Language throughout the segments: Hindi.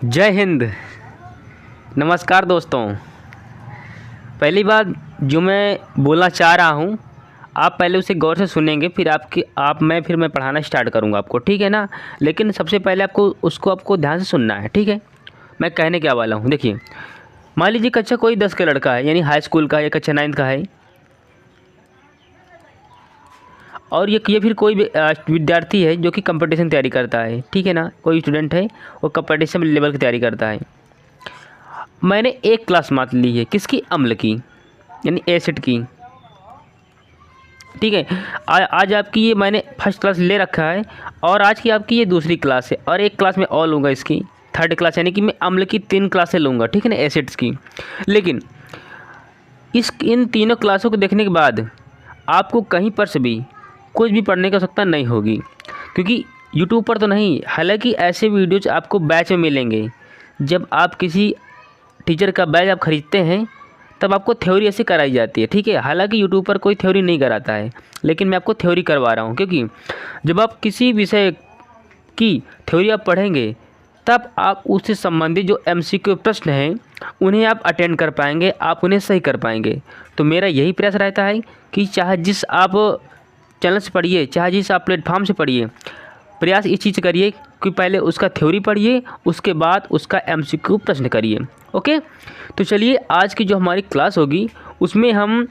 जय हिंद। नमस्कार दोस्तों। पहली बात जो मैं बोलना चाह रहा हूँ, आप पहले उसे गौर से सुनेंगे, फिर मैं पढ़ाना स्टार्ट करूँगा आपको, ठीक है ना। लेकिन सबसे पहले आपको ध्यान से सुनना है, ठीक है। मैं कहने क्या वाला हूँ, देखिए। मान लीजिए कक्षा कोई 10 का लड़का है, यानी हाई स्कूल का या कक्षा 9 का है, और ये फिर कोई भी विद्यार्थी है जो कि कंपटीशन तैयारी करता है, ठीक है ना। कोई स्टूडेंट है वो कंपटीशन लेवल की तैयारी करता है। मैंने एक क्लास मान ली है, किसकी? अम्ल की, यानी एसिड की, ठीक है। आज आपकी ये मैंने फर्स्ट क्लास ले रखा है, और आज की आपकी ये दूसरी क्लास है, और एक क्लास मैं और लूँगा इसकी थर्ड क्लास, यानी कि मैं अम्ल की 3 क्लासें लूँगा, ठीक है ना, एसिड्स की। लेकिन इन तीनों क्लासों को देखने के बाद आपको कहीं पर से भी कुछ भी पढ़ने की आवश्यकता नहीं होगी, क्योंकि यूट्यूब पर तो नहीं, हालांकि ऐसे वीडियोज आपको बैच में मिलेंगे। जब आप किसी टीचर का बैच आप ख़रीदते हैं तब आपको थ्योरी ऐसे कराई जाती है, ठीक है। हालांकि यूट्यूब पर कोई थ्योरी नहीं कराता है, लेकिन मैं आपको थ्योरी करवा रहा हूँ, क्योंकि जब आप किसी विषय की थ्योरी आप पढ़ेंगे तब आप उससे संबंधित जो एमसीक्यू प्रश्न हैं उन्हें आप अटेंड कर पाएंगे, आप उन्हें सही कर पाएंगे। तो मेरा यही प्रयास रहता है कि चाहे जिस आप चैनल से पढ़िए, चाहे जिस आप प्लेटफॉर्म से पढ़िए, प्रयास इस चीज़ करिए कि पहले उसका थ्योरी पढ़िए, उसके बाद उसका एमसीक्यू प्रश्न करिए। ओके, तो चलिए आज की जो हमारी क्लास होगी उसमें हम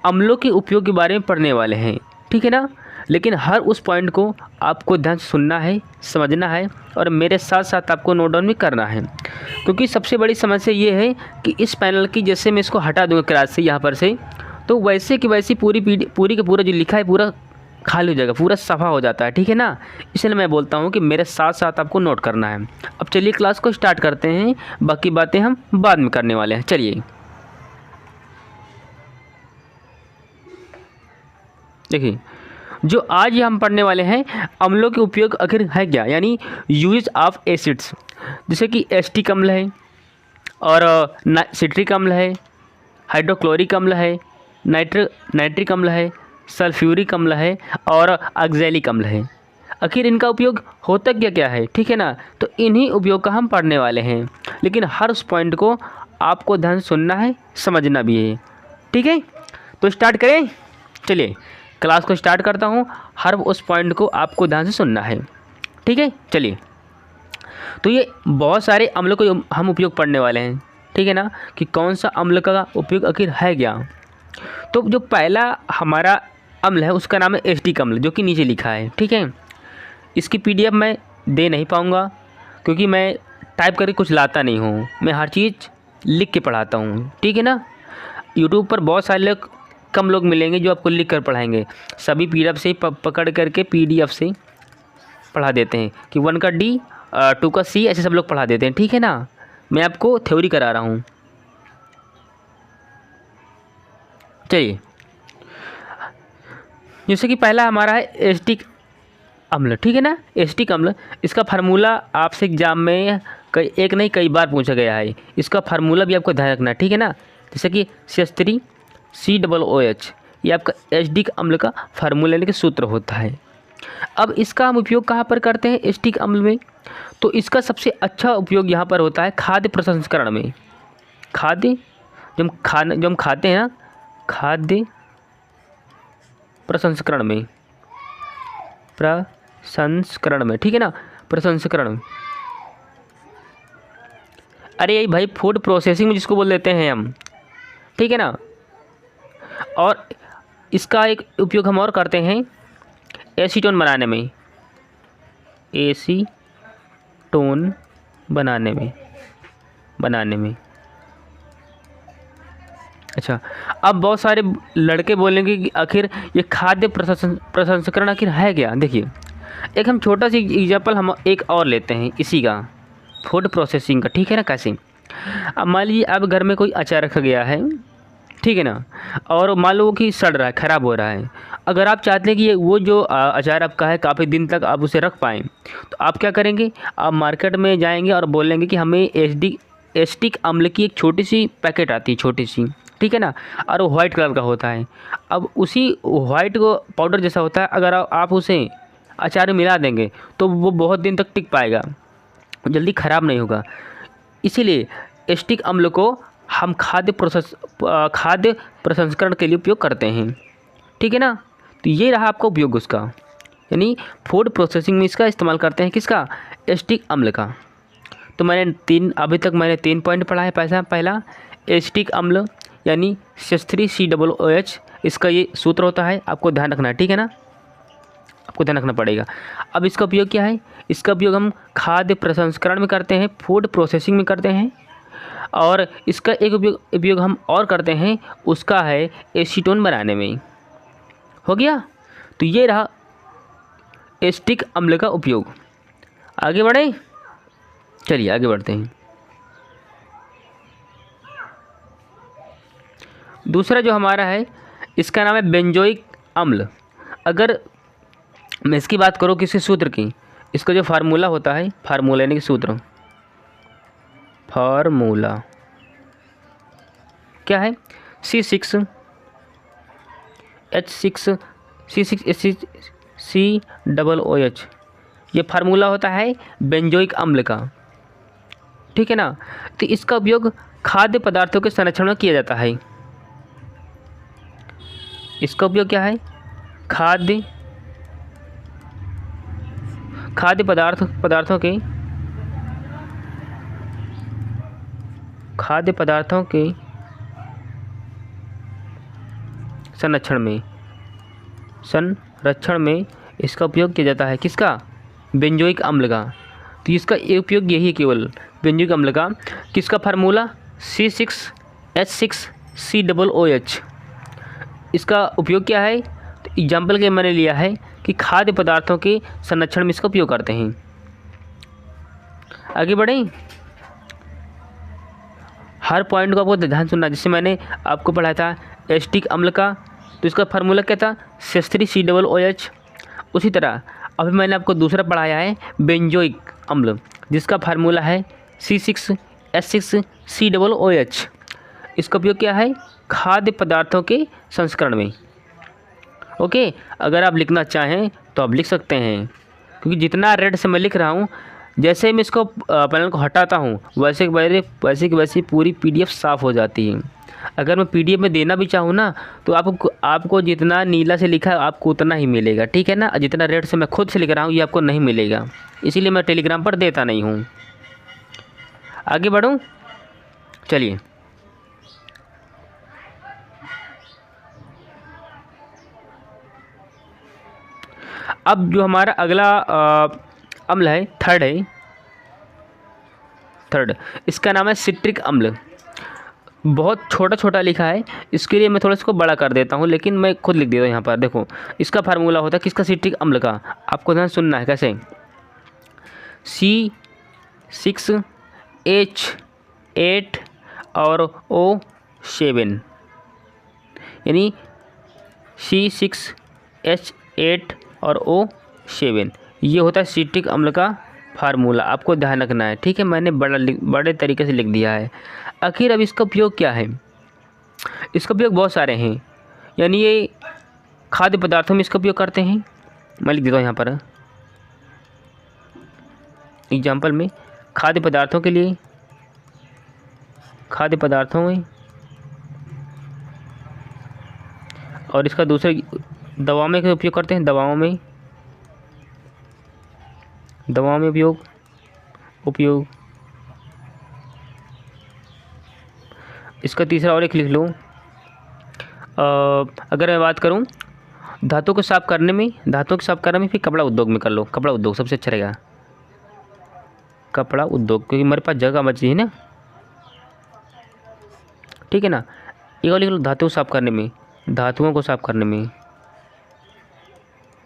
अम्लों के उपयोग के बारे में पढ़ने वाले हैं, ठीक है ना। लेकिन हर उस पॉइंट को आपको ध्यान से सुनना है, समझना है, और मेरे साथ साथ आपको नोट डाउन भी करना है, क्योंकि सबसे बड़ी समस्या ये है कि इस पैनल की, जैसे मैं इसको हटा दूँगा क्लास से यहाँ पर से, तो वैसे की वैसी पूरी का पूरा जो लिखा है पूरा खाली हो जाएगा, पूरा सफ़ा हो जाता है, ठीक है ना। इसलिए मैं बोलता हूँ कि मेरे साथ साथ आपको नोट करना है। अब चलिए क्लास को स्टार्ट करते हैं, बाकी बातें हम बाद में करने वाले हैं। चलिए देखिए, जो आज हम पढ़ने वाले हैं, अम्लों के उपयोग आखिर है क्या, यानी यूज ऑफ एसिड्स, जैसे कि एसिटिक अम्ल है, और सिट्रिक अम्ल है, हाइड्रोक्लोरिक अम्ल है, नाइट्रिक अम्ल है, सल्फ्यूरिक अम्ल है, और ऑक्सैलिक अम्ल है। आखिर इनका उपयोग होता क्या क्या है, ठीक है ना। तो इन्हीं उपयोग का हम पढ़ने वाले हैं, लेकिन हर उस पॉइंट को आपको ध्यान से सुनना है, समझना भी है, ठीक है। तो स्टार्ट करें, चलिए क्लास को स्टार्ट करता हूँ। हर उस पॉइंट को आपको ध्यान से सुनना है, ठीक है। चलिए, तो ये बहुत सारे अम्लों को हम उपयोग पढ़ने वाले हैं, ठीक है ना, कि कौन सा अम्ल का उपयोग आखिर है क्या। तो जो पहला हमारा अम्ल है उसका नाम है एसिटिक अम्ल, जो कि नीचे लिखा है, ठीक है। इसकी पीडीएफ मैं दे नहीं पाऊँगा, क्योंकि मैं टाइप करके कुछ लाता नहीं हूँ, मैं हर चीज़ लिख के पढ़ाता हूँ, ठीक है ना। यूट्यूब पर बहुत सारे कम लोग मिलेंगे जो आपको लिख कर पढ़ाएंगे, सभी पीडीएफ से पकड़ करके पीडीएफ से पढ़ा देते हैं कि 1 का डी 2 का सी, ऐसे सब लोग पढ़ा देते हैं, ठीक है ना। मैं आपको थ्योरी करा रहा हूँ। चलिए, जैसे कि पहला हमारा है एसिटिक अम्ल, ठीक है ना। एसिटिक अम्ल, इसका फार्मूला आपसे एग्जाम में एक नहीं कई बार पूछा गया है, इसका फार्मूला भी आपको ध्यान रखना है, ठीक है ना। जैसे कि CH3COOH, ये आपका एसिटिक अम्ल का फार्मूला यानी कि सूत्र होता है। अब इसका हम उपयोग कहाँ पर करते हैं एसिटिक अम्ल में? तो इसका सबसे अच्छा उपयोग यहाँ पर होता है खाद्य प्रसंस्करण में। खाद्य जो हम खाते हैं ना, खाद्य प्रसंस्करण में, ठीक है ना, प्रसंस्करण में। अरे यही भाई फूड प्रोसेसिंग में जिसको बोल देते हैं हम, ठीक है ना। और इसका एक उपयोग हम और करते हैं एसीटोन बनाने में, एसीटोन बनाने में। अच्छा, अब बहुत सारे लड़के बोलेंगे कि आखिर ये खाद्य प्रसंस्करण आखिर है क्या। देखिए, एक हम छोटा सी एग्जाम्पल हम एक और लेते हैं इसी का, फूड प्रोसेसिंग का, ठीक है ना। कैसे? अब मान लीजिए अब घर में कोई अचार रखा गया है, ठीक है ना, और मान लो कि सड़ रहा है, ख़राब हो रहा है। अगर आप चाहते हैं कि ये वो जो अचार आपका है काफ़ी दिन तक आप उसे रख पाएँ, तो आप क्या करेंगे, आप मार्केट में जाएंगे और बोलेंगे कि हमें एसिटिक अम्ल की एक छोटी सी पैकेट आती है, छोटी सी, ठीक है ना, और वो वाइट कलर का होता है। अब उसी वाइट को पाउडर जैसा होता है, अगर आप उसे अचार में मिला देंगे तो वो बहुत दिन तक टिक पाएगा, जल्दी ख़राब नहीं होगा। इसीलिए एसिटिक अम्ल को हम खाद्य प्रसंस्करण के लिए उपयोग करते हैं, ठीक है ना। तो ये रहा आपका उपयोग उसका, यानी फूड प्रोसेसिंग में इसका इस्तेमाल करते हैं, किसका, एसिटिक अम्ल का। तो अभी तक मैंने 3 पॉइंट पढ़ा है। पहला एसिटिक अम्ल यानी H3COOH, इसका ये सूत्र होता है, आपको ध्यान रखना है, ठीक है ना, आपको ध्यान रखना पड़ेगा। अब इसका उपयोग क्या है, इसका उपयोग हम खाद्य प्रसंस्करण में करते हैं, फूड प्रोसेसिंग में करते हैं, और इसका एक उपयोग हम और करते हैं, उसका है एसीटोन बनाने में। हो गया। तो ये रहा एसिटिक अम्ल का उपयोग। आगे बढ़ें, चलिए आगे बढ़ते हैं। दूसरा जो हमारा है, इसका नाम है बेंजोइक अम्ल। अगर मैं इसकी बात करूँ किसी सूत्र की, इसका जो फार्मूला होता है, फार्मूला यानी कि सूत्र, फार्मूला क्या है, C6H6COOH, ये फार्मूला होता है बेंजोइक अम्ल का, ठीक है ना। तो इसका उपयोग खाद्य पदार्थों के संरक्षण में किया जाता है। इसका उपयोग क्या है, खाद्य पदार्थों के संरक्षण में इसका उपयोग किया जाता है, किसका, बेंजोइक अम्ल का। तो इसका उपयोग यही है केवल बेंजोइक अम्ल का। किसका फार्मूला, C6H6COOH। इसका उपयोग क्या है, तो एग्जाम्पल के मैंने लिया है कि खाद्य पदार्थों के संरक्षण में इसका उपयोग करते हैं। आगे बढ़ें, हर पॉइंट को आपको ध्यान सुनना। जैसे मैंने आपको पढ़ाया था एसिटिक अम्ल का, तो इसका फार्मूला क्या था, H3COOH। उसी तरह अभी मैंने आपको दूसरा पढ़ाया है बेंजोइक अम्ल, जिसका फार्मूला है C6H6COOH। इसका उपयोग क्या है, खाद्य पदार्थों के संस्करण में। ओके, अगर आप लिखना चाहें तो आप लिख सकते हैं, क्योंकि जितना रेड से मैं लिख रहा हूँ, जैसे मैं इसको पैनल को हटाता हूँ वैसे की वैसे पूरी PDF साफ़ हो जाती है। अगर मैं PDF में देना भी चाहूँ ना, तो आपको जितना नीला से लिखा है आपको उतना ही मिलेगा, ठीक है ना। जितना रेड से मैं खुद से लिख रहा हूँ ये आपको नहीं मिलेगा, इसीलिए मैं टेलीग्राम पर देता नहीं हूँ। आगे बढ़ूँ, चलिए। अब जो हमारा अगला अम्ल है, थर्ड, इसका नाम है सिट्रिक अम्ल। बहुत छोटा लिखा है, इसके लिए मैं थोड़ा इसको बड़ा कर देता हूँ, लेकिन मैं खुद लिख देता हूँ यहाँ पर। देखो, इसका फार्मूला होता है किसका, सिट्रिक अम्ल का। आपको ध्यान सुनना है कैसे, C6H8 और O7, यानी C6H8 और O7, ये होता है सिट्रिक अम्ल का फार्मूला। आपको ध्यान रखना है, ठीक है। मैंने बड़े तरीके से लिख दिया है। आखिर अब इसका उपयोग क्या है, इसका उपयोग बहुत सारे हैं, यानी ये खाद्य पदार्थों में इसका उपयोग करते हैं। मैं लिख देता हूँ यहाँ पर एग्जाम्पल में, खाद्य पदार्थों के लिए, खाद्य पदार्थों में, और इसका दूसरे दवाओं में उपयोग करते हैं, दवाओं में उपयोग। इसका तीसरा और एक लिख लो। अगर मैं बात करूं धातु को साफ करने में, फिर कपड़ा उद्योग में कर लो। कपड़ा उद्योग सबसे अच्छा रहेगा, कपड़ा उद्योग, क्योंकि मेरे पास जगह बची है ना, ठीक है ना। एक और लिख लो, धातु साफ करने में, धातुओं को साफ करने में,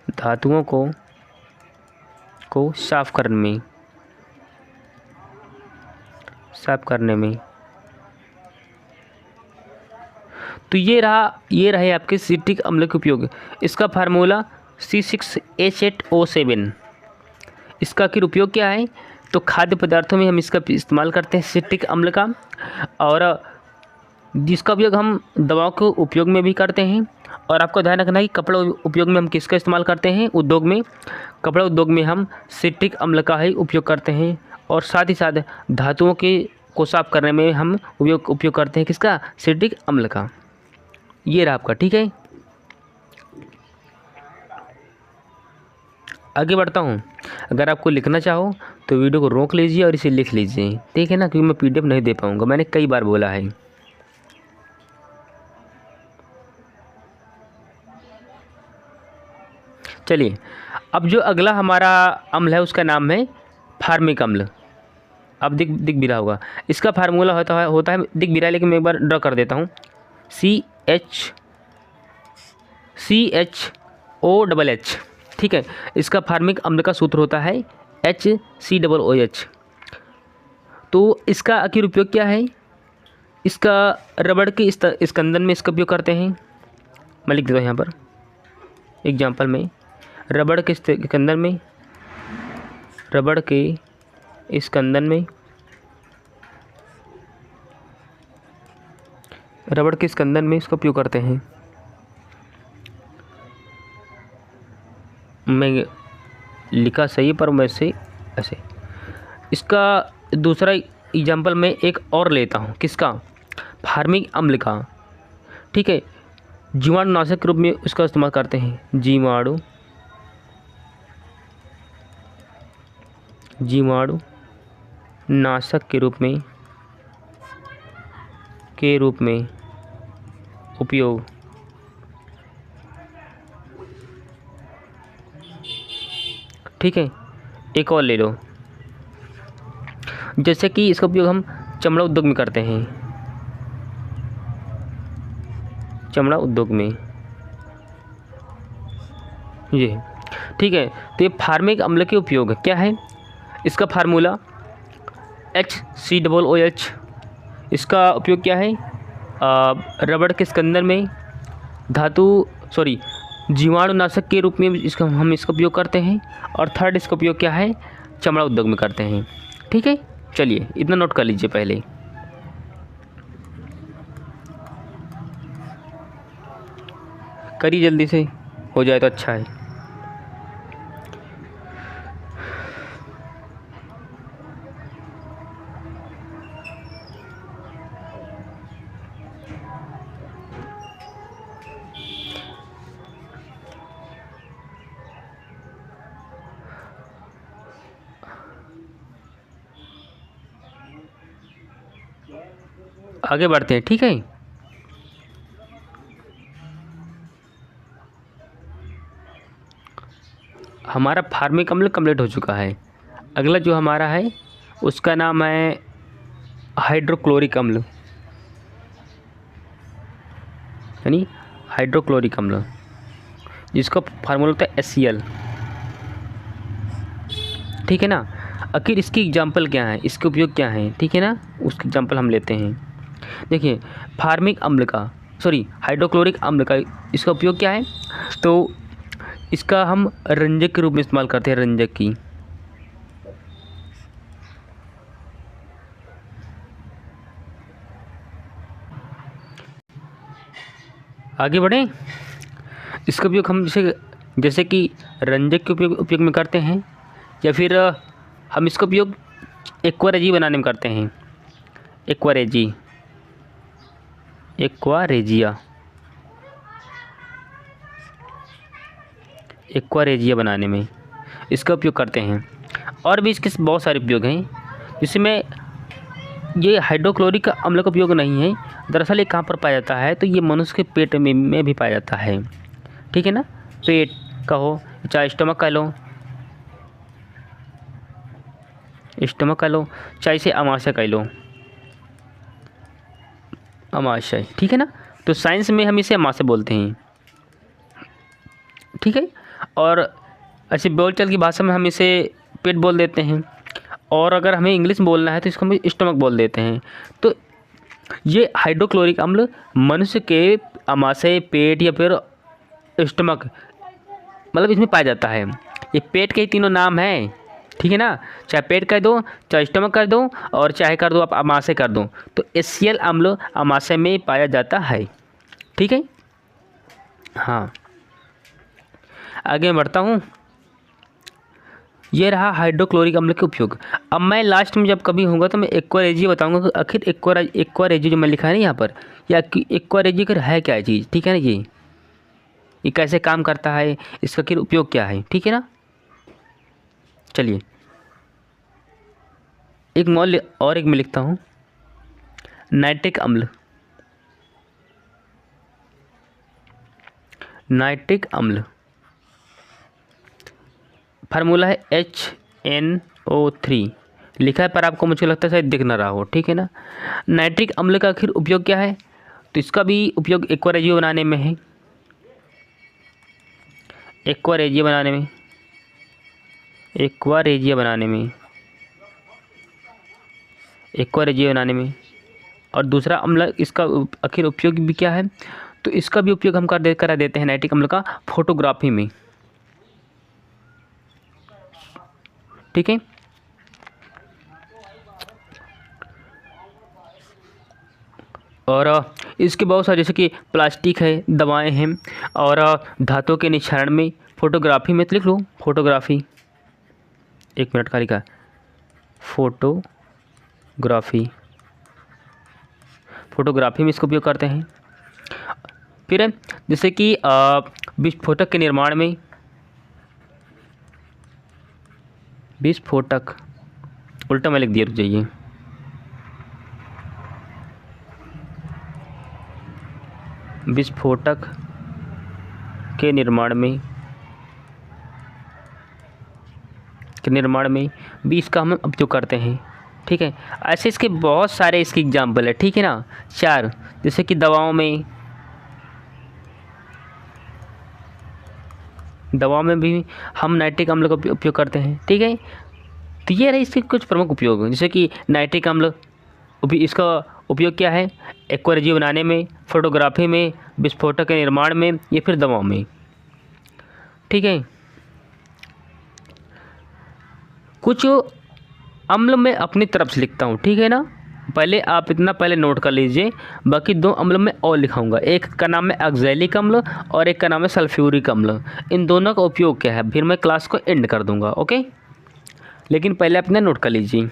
धातुओं को साफ करने में। तो ये रहे आपके सिट्रिक अम्ल के उपयोग। इसका फार्मूला C6H8O7। इसका आखिर उपयोग क्या है, तो खाद्य पदार्थों में हम इसका इस्तेमाल करते हैं सिट्रिक अम्ल का, और जिसका उपयोग हम दवाओं के उपयोग में भी करते हैं। और आपको ध्यान रखना है कि कपड़ा उपयोग में हम किसका इस्तेमाल करते हैं, उद्योग में। कपड़ा उद्योग में हम सिट्रिक अम्ल का ही उपयोग करते हैं, और साथ ही साथ धातुओं के को साफ करने में हम उपयोग करते हैं किसका, सिट्रिक अम्ल का। ये रहा आपका, ठीक है। आगे बढ़ता हूँ। अगर आपको लिखना चाहो तो वीडियो को रोक लीजिए और इसे लिख लीजिए, ठीक है ना, क्योंकि मैं पीडीएफ नहीं दे पाऊँगा, मैंने कई बार बोला है। चलिए, अब जो अगला हमारा अम्ल है उसका नाम है फार्मिक अम्ल। अब दिख भी रहा होगा, इसका फार्मूला होता है दिख भी रहा है, लेकिन मैं एक बार ड्रॉ कर देता हूँ। CHOOH, ठीक है। इसका फार्मिक अम्ल का सूत्र होता है HCOOH। तो इसका आखिर उपयोग क्या है, इसका रबड़ के स्कंदन में इसका उपयोग करते हैं। मैं लिख देता हूँ यहाँ पर एग्जाम्पल में, रबड़ के स्कंदन में इसका उपयोग करते हैं। मैं लिखा सही पर मैं से ऐसे। इसका दूसरा एग्जाम्पल मैं एक और लेता हूँ, किसका, फार्मिक अम्ल का, ठीक है। जीवाणुनाशक के रूप में इसका इस्तेमाल करते हैं। जीवाणुनाशक के रूप में उपयोग, ठीक है। एक और ले लो, जैसे कि इसका उपयोग हम चमड़ा उद्योग में करते हैं, चमड़ा उद्योग में ये, ठीक है। तो ये फार्मिक अम्ल के उपयोग क्या है, इसका फार्मूला HCOOH। इसका उपयोग क्या है, रबड़ के स्कंदन में जीवाणुनाशक के रूप में हम इसका उपयोग करते हैं। और थर्ड इसका उपयोग क्या है, चमड़ा उद्योग में करते हैं, ठीक है। चलिए इतना नोट कर लीजिए पहले। करिए जल्दी से, हो जाए तो अच्छा है। आगे बढ़ते हैं, ठीक है। हमारा फार्मिक अम्ल कंप्लीट हो चुका है। अगला जो हमारा है उसका नाम है हाइड्रोक्लोरिक अम्ल, यानी हाइड्रोक्लोरिक अम्ल, जिसका फार्मूला होता है HCl, ठीक है ना। आखिर इसकी एग्जाम्पल क्या है, इसके उपयोग क्या है, ठीक है ना, उसके एग्जाम्पल हम लेते हैं। देखिए, हाइड्रोक्लोरिक अम्ल का इसका उपयोग क्या है, तो इसका हम रंजक के रूप में इस्तेमाल करते हैं, रंजक की। आगे बढ़ें। इसका उपयोग हम जैसे कि रंजक के उपयोग में करते हैं, या फिर हम इसका उपयोग एक्वारेजी बनाने में करते हैं। एक्वारेजिया बनाने में इसका उपयोग करते हैं। और भी इसके बहुत सारे उपयोग हैं, जिसमें ये हाइड्रोक्लोरिक अम्ल का उपयोग नहीं है। दरअसल ये कहाँ पर पाया जाता है, तो ये मनुष्य के पेट में भी पाया जाता है, ठीक है ना। पेट कहो चाहे स्टमक कह लो, चाहे इसे अमाशय कह लो, ठीक है ना। तो साइंस में हम इसे अमाशय बोलते हैं, ठीक है। और ऐसे बोलचाल की भाषा में हम इसे पेट बोल देते हैं, और अगर हमें इंग्लिश में बोलना है तो इसको हम स्टमक बोल देते हैं। तो ये हाइड्रोक्लोरिक अम्ल मनुष्य के अमाशय, पेट या फिर स्टमक, मतलब इसमें पाया जाता है। ये पेट के ही तीनों नाम हैं, ठीक है ना। चाहे पेट कर दो, चाहे स्टमक कर दो, और चाहे कर दो आप अमाशय कर दो, तो HCl अम्ल अमाशय में पाया जाता है, ठीक है। हाँ, आगे बढ़ता हूँ। ये रहा हाइड्रोक्लोरिक अम्ल के उपयोग। अब मैं लास्ट में जब कभी होगा तो मैं एक्वा रेजिया बताऊंगा कि आखिर एक्वा रेजिया जो मैं लिखा है ना यहाँ पर, या एक्वा रेजिया का है क्या चीज़, ठीक है ना। ये कैसे काम करता है, इसका आखिर उपयोग क्या है, ठीक है ना। चलिए एक मॉल और एक मैं लिखता हूँ, नाइट्रिक अम्ल। नाइट्रिक अम्ल फार्मूला है HNO3 लिखा है, पर आपको मुझे लगता है शायद दिख ना रहा हो, ठीक है ना। नाइट्रिक अम्ल का आखिर उपयोग क्या है, तो इसका भी उपयोग एक्वा रेजिया बनाने में है। एक्वा रेजिया बनाने में, एक्वा रेजिया बनाने में, एक्वा रेजिया बनाने में। और दूसरा अम्ल इसका आखिर उपयोग भी क्या है, तो इसका भी उपयोग हम करा देते हैं नाइट्रिक अम्ल का फोटोग्राफी में, ठीक है। और इसके बहुत सारे जैसे कि प्लास्टिक है, दवाएं हैं, और धातुओं के निक्षारण में, फोटोग्राफी में, तो लिख लो फोटोग्राफी, 1 मिनट का लिखा, फोटोग्राफी, फोटोग्राफी में इसका उपयोग करते हैं। फिर जैसे कि विस्फोटक के निर्माण में, विस्फोटक उल्टा मैं लिख दिया, रुक जाइए, विस्फोटक के निर्माण में भी इसका हम उपयोग करते हैं, ठीक है। ऐसे इसके बहुत सारे इसके एग्जाम्पल है, ठीक है ना, 4। जैसे कि दवाओं में भी हम नाइट्रिक अम्ल का उपयोग करते हैं, ठीक है। तो ये रहे इसके कुछ प्रमुख उपयोग, जैसे कि नाइट्रिक अम्ल इसका उपयोग क्या है, एक्वा रेजिया बनाने में, फोटोग्राफी में, विस्फोटक के निर्माण में, या फिर दवाओं में, ठीक है। कुछ अम्ल मैं अपनी तरफ से लिखता हूँ, ठीक है ना। पहले आप इतना पहले नोट कर लीजिए, बाकी 2 अम्ल मैं और लिखाऊंगा, एक का नाम है ऑक्सैलिक अम्ल और एक का नाम है सल्फ्यूरिक अम्ल। इन दोनों का उपयोग क्या है फिर मैं क्लास को एंड कर दूंगा, ओके। लेकिन पहले अपने नोट कर लीजिए।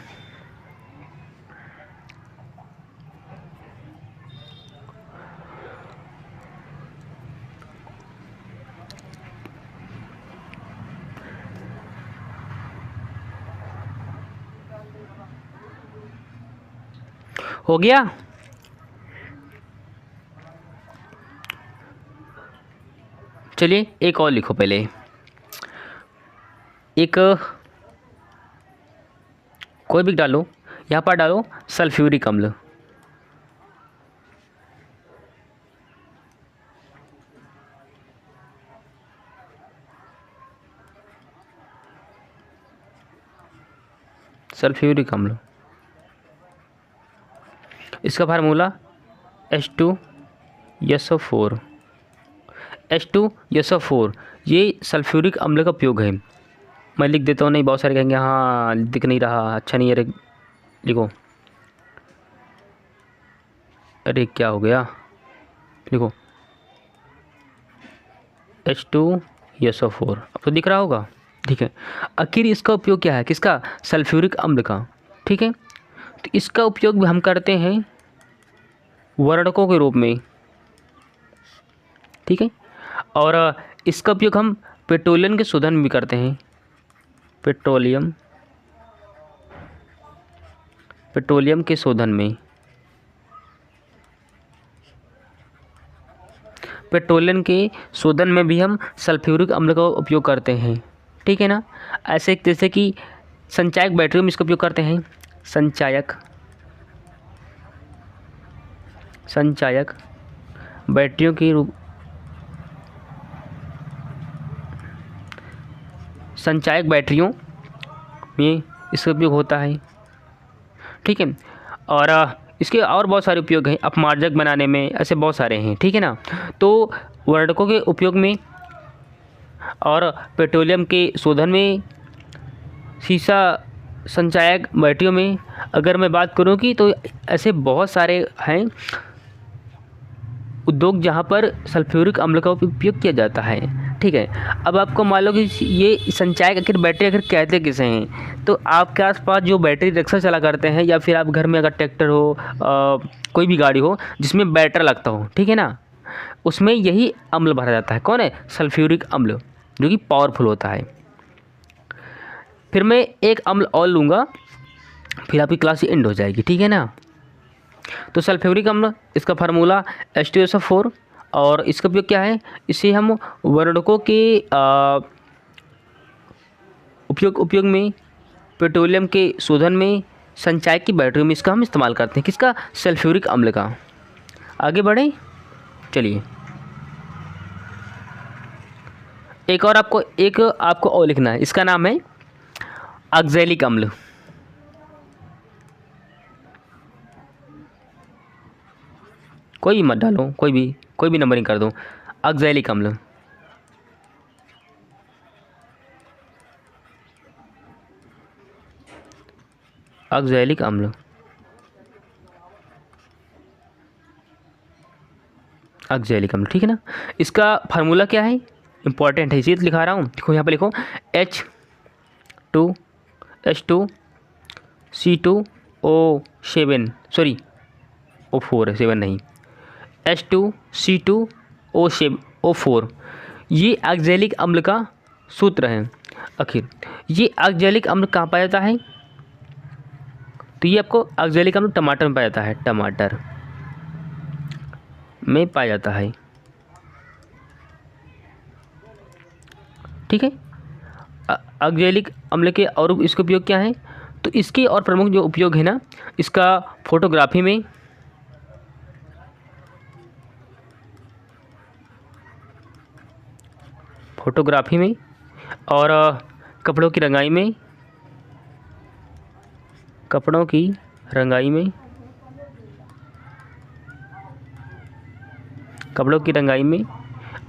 हो गया। चलिए एक और लिखो, पहले एक कोई भी डालो, यहाँ पर डालो सल्फ्यूरिक अम्ल, सल्फ्यूरिक अम्ल। इसका फार्मूला H2SO4, H2SO4 ये सल्फ्यूरिक अम्ल का उपयोग है। मैं लिख देता हूँ, नहीं बहुत सारे कहेंगे हाँ दिख नहीं रहा, अच्छा नहीं है, लिखो, अरे क्या हो गया, लिखो H2SO4, अब तो दिख रहा होगा, ठीक है। आखिर इसका उपयोग क्या है, किसका, सल्फ्यूरिक अम्ल का, ठीक है। तो इसका उपयोग भी हम करते हैं वर्णकों के रूप में, ठीक है। और इसका उपयोग हम पेट्रोलियम के शोधन में भी करते हैं, पेट्रोलियम के शोधन में, पेट्रोलियम के शोधन में भी हम सल्फ्यूरिक अम्ल का उपयोग करते हैं, ठीक है ना। ऐसे जैसे कि संचायक बैटरियों में इसका उपयोग करते हैं, संचायक बैटरियों के रूप, संचायक बैटरियों में इसका उपयोग होता है, ठीक है। और इसके और बहुत सारे उपयोग हैं, अपमार्जक बनाने में, ऐसे बहुत सारे हैं, ठीक है ना। तो वर्णकों के उपयोग में और पेट्रोलियम के शोधन में, शीशा संचायक बैटरियों में अगर मैं बात करूं कि, तो ऐसे बहुत सारे हैं उद्योग जहां पर सल्फ्यूरिक अम्ल का उपयोग किया जाता है, ठीक है। अब आपको मान लो कि ये संचायक आखिर बैटरी आखिर कहते किसे हैं, तो आपके आसपास जो बैटरी रिक्शा चला करते हैं, या फिर आप घर में अगर ट्रैक्टर हो, कोई भी गाड़ी हो जिसमें बैटरी लगता हो, ठीक है ना, उसमें यही अम्ल भरा जाता है। कौन है? सल्फ्यूरिक अम्ल, जो कि पावरफुल होता है। फिर मैं एक अम्ल और लूँगा, फिर आपकी क्लास एंड हो जाएगी, ठीक है ना। तो सल्फ्यूरिक अम्ल, इसका फार्मूला H2SO4, और इसका उपयोग क्या है? इसे हम वर्णकों के उपयोग में, पेट्रोलियम के शोधन में, संचायक की बैटरी में इसका हम इस्तेमाल करते हैं। किसका? सल्फ्यूरिक अम्ल का। आगे बढ़ें, चलिए। एक आपको और लिखना है, इसका नाम है ऑक्सैलिक अम्ल। कोई भी मत डालो, कोई भी नंबरिंग कर दो। ऑक्सैलिक अम्ल, ऑक्सैलिक अम्ल, ऑक्सैलिक अम्ल, ठीक है ना। इसका फार्मूला क्या है? इंपॉर्टेंट है, इसीलिए लिखा रहा हूँ। देखो यहाँ पे लिखो H2C2O7, सॉरी O4 है, 7 नहीं, H2C2O4, ये ऑक्सैलिक अम्ल का सूत्र है। आखिर ये ऑक्सैलिक अम्ल कहाँ पाया जाता है? तो ये आपको ऑक्सैलिक अम्ल टमाटर में पाया जाता है, टमाटर में पाया जाता है, ठीक है। ऑक्सैलिक अम्ल के और इसका उपयोग क्या है? तो इसके और प्रमुख जो उपयोग है ना, इसका फोटोग्राफी में और कपड़ों की रंगाई में,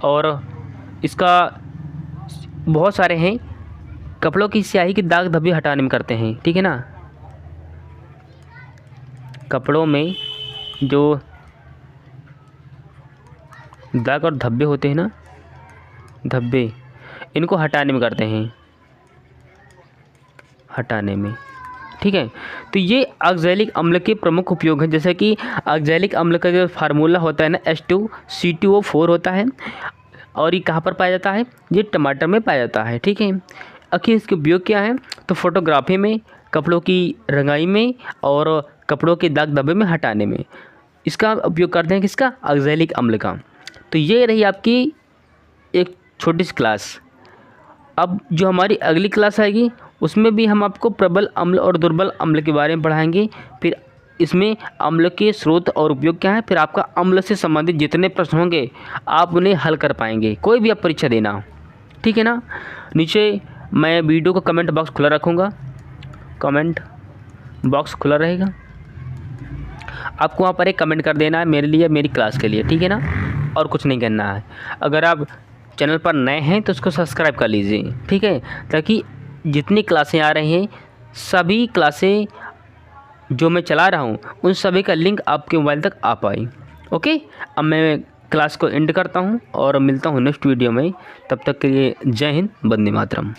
और इसका बहुत सारे हैं, कपड़ों की स्याही के दाग धब्बे हटाने में करते हैं, ठीक है ना। कपड़ों में जो दाग और धब्बे होते हैं ना, धब्बे, इनको हटाने में करते हैं, ठीक है। तो ये ऑक्सैलिक अम्ल के प्रमुख उपयोग हैं। जैसे कि ऑक्सैलिक अम्ल का जो फार्मूला होता है ना, H2C2O4 होता है, और ये कहाँ पर पाया जाता है? ये टमाटर में पाया जाता है, ठीक है। आखिर इसके उपयोग क्या है? तो फोटोग्राफी में, कपड़ों की रंगाई में, और कपड़ों के दाग धब्बे में हटाने में इसका उपयोग करते हैं। किसका? ऑक्सैलिक अम्ल का। तो ये रही आपकी एक छोटी सी क्लास। अब जो हमारी अगली क्लास आएगी उसमें भी हम आपको प्रबल अम्ल और दुर्बल अम्ल के बारे में पढ़ाएंगे। फिर इसमें अम्ल के स्रोत और उपयोग क्या है, फिर आपका अम्ल से संबंधित जितने प्रश्न होंगे आप उन्हें हल कर पाएंगे, कोई भी आप परीक्षा देना, ठीक है ना। नीचे मैं वीडियो का कमेंट बॉक्स खुला रखूँगा, कमेंट बॉक्स खुला रहेगा, आपको वहाँ पर एक कमेंट कर देना है मेरे लिए, मेरी क्लास के लिए, ठीक है ना, और कुछ नहीं करना है। अगर आप चैनल पर नए हैं तो उसको सब्सक्राइब कर लीजिए, ठीक है, ताकि जितनी क्लासें आ रही हैं, सभी क्लासें जो मैं चला रहा हूँ उन सभी का लिंक आपके मोबाइल तक आ पाए। ओके, अब मैं क्लास को एंड करता हूँ और मिलता हूँ नेक्स्ट वीडियो में। तब तक के लिए जय हिंद, वंदे मातरम।